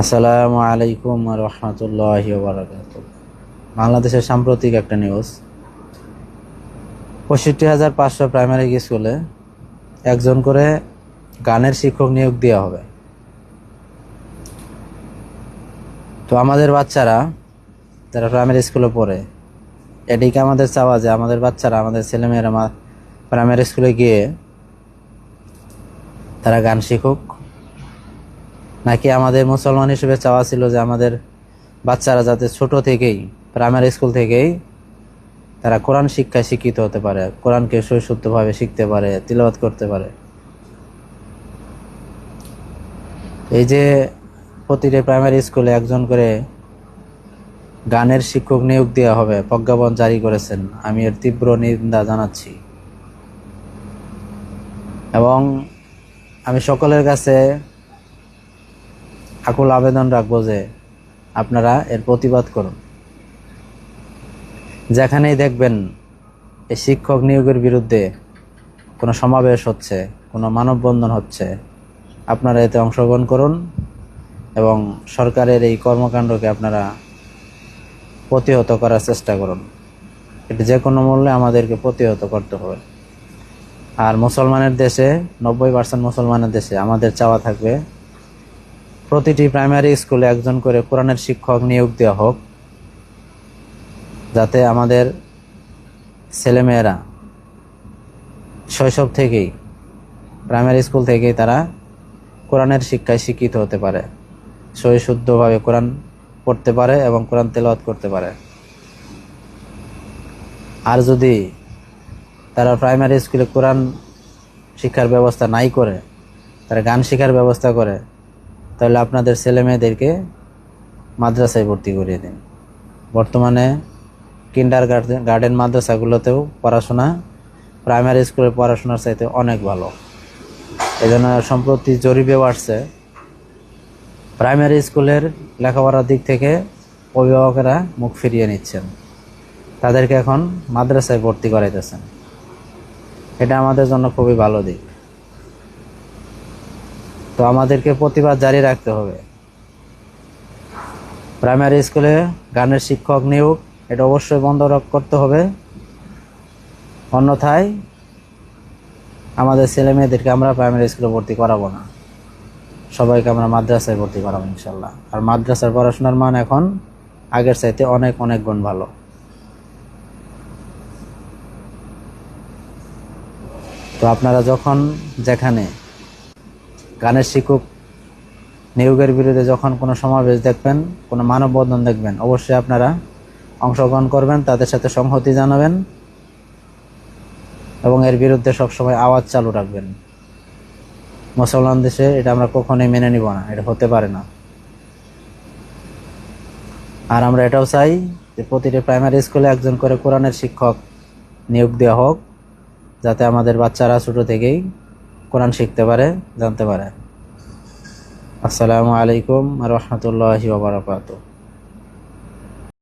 আসসালামু আলাইকুম রহমতুল্লাহি ওয়া বারাকাতুহু। বাংলাদেশের সাম্প্রতিক একটা নিউজ। ৬৫,৫০০ প্রাইমারি স্কুলে একজন করে গানের শিক্ষক নিয়োগ দেওয়া হবে। তো আমাদের বাচ্চারা যারা প্রাইমারি স্কুলে পড়ে, এদিকে আমাদের চাওয়া যে আমাদের বাচ্চারা, আমাদের ছেলেমেয়েরা প্রাইমারি স্কুলে গিয়ে তারা গান শিখুক, নাকি আমাদের মুসলমান হিসেবে চাওয়া ছিল যে আমাদের বাচ্চারা যাতে ছোট থেকেই, প্রাইমারি স্কুল থেকেই তারা কোরআন শিক্ষায় শিক্ষিত হতে পারে, কোরআনকে সহিষ্ণুভাবে শিখতে পারে, তিলাওয়াত করতে পারে। এই যে প্রতিটি প্রাইমারি স্কুলে একজন করে গানের শিক্ষক নিয়োগ দেওয়া হবে, প্রজ্ঞাপন জারি করেছেন। আমি এর তীব্র নিন্দা জানাচ্ছি এবং আমি সকলের কাছে আকুল আবেদন রাখবো যে আপনারা এর প্রতিবাদ করুন। যেখানেই দেখবেন এই শিক্ষক নিয়োগের বিরুদ্ধে কোনো সমাবেশ হচ্ছে, কোনো মানববন্ধন হচ্ছে, আপনারা এতে অংশগ্রহণ করুন এবং সরকারের এই কর্মকাণ্ডকে আপনারা প্রতিহত করার চেষ্টা করুন। এটি যে কোনো মূল্যে আমাদেরকে প্রতিহত করতে হবে। আর মুসলমানের দেশে, 90% মুসলমানের দেশে আমাদের চাওয়া থাকবে প্রতিটি প্রাইমারি স্কুলে একজন করে কোরআনের শিক্ষক নিয়োগ দেওয়া হোক, যাতে আমাদের ছেলেমেয়েরা শৈশব থেকেই, প্রাইমারি স্কুল থেকেই তারা কোরআনের শিক্ষায় শিক্ষিত হতে পারে, সহিশুদ্ধভাবে কোরআন পড়তে পারে এবং কোরআন তেলাওয়াত করতে পারে। আর যদি তারা প্রাইমারি স্কুলে কোরআন শিক্ষার ব্যবস্থা নাই করে, তারা গান শিক্ষার ব্যবস্থা করে, তাহলে আপনাদের ছেলে মেয়েদেরকে মাদ্রাসায় ভর্তি করিয়ে দিন। বর্তমানে কিন্ডার গার্ডেন মাদ্রাসাগুলোতেও পড়াশোনা প্রাইমারি স্কুলের পড়াশোনার চাইতে অনেক ভালো। এই জন্য সম্প্রতি জরিপেও আসছে, প্রাইমারি স্কুলের লেখাপড়ার দিক থেকে অভিভাবকেরা মুখ ফিরিয়ে নিচ্ছেন, তাদেরকে এখন মাদ্রাসায় ভর্তি করাইতেছেন। এটা আমাদের জন্য খুবই ভালো দিক। তো আমাদেরকে প্রতিবাদ জারি রাখতে হবে। প্রাইমারি স্কুলে গানের শিক্ষক নিয়োগ এটা অবশ্যই বন্ধ করতে হবে, অন্যথায় আমাদের ছেলে মেয়েদেরকে আমরা প্রাইমারি স্কুলে ভর্তি করাবো না, সবাইকে আমরা মাদ্রাসায় ভর্তি করাবো ইনশাল্লাহ। আর মাদ্রাসার পড়াশোনার মান এখন আগের চাইতে অনেক অনেক গুণ ভালো। তো আপনারা যখন যেখানে গানের শিক্ষক নিয়োগের বিরুদ্ধে যখন কোনো সমাবেশ দেখবেন, কোনো মানববন্ধন দেখবেন, অবশ্যই আপনারা অংশগ্রহণ করবেন, তাদের সাথে সংহতি জানাবেন এবং এর বিরুদ্ধে সবসময় আওয়াজ চালু রাখবেন। মুসলমান দেশে এটা আমরা কখনোই মেনে নিব না, এটা হতে পারে না। আর আমরা এটাও চাই যে প্রতিটি প্রাইমারি স্কুলে একজন করে কোরআনের শিক্ষক নিয়োগ দেওয়া হোক, যাতে আমাদের বাচ্চারা ছোট থেকেই কোরআন শিখতে পারে, জানতে পারে। আসসালামু আলাইকুম রহমতুল্লাহি ওয়া বারাকাতুহু।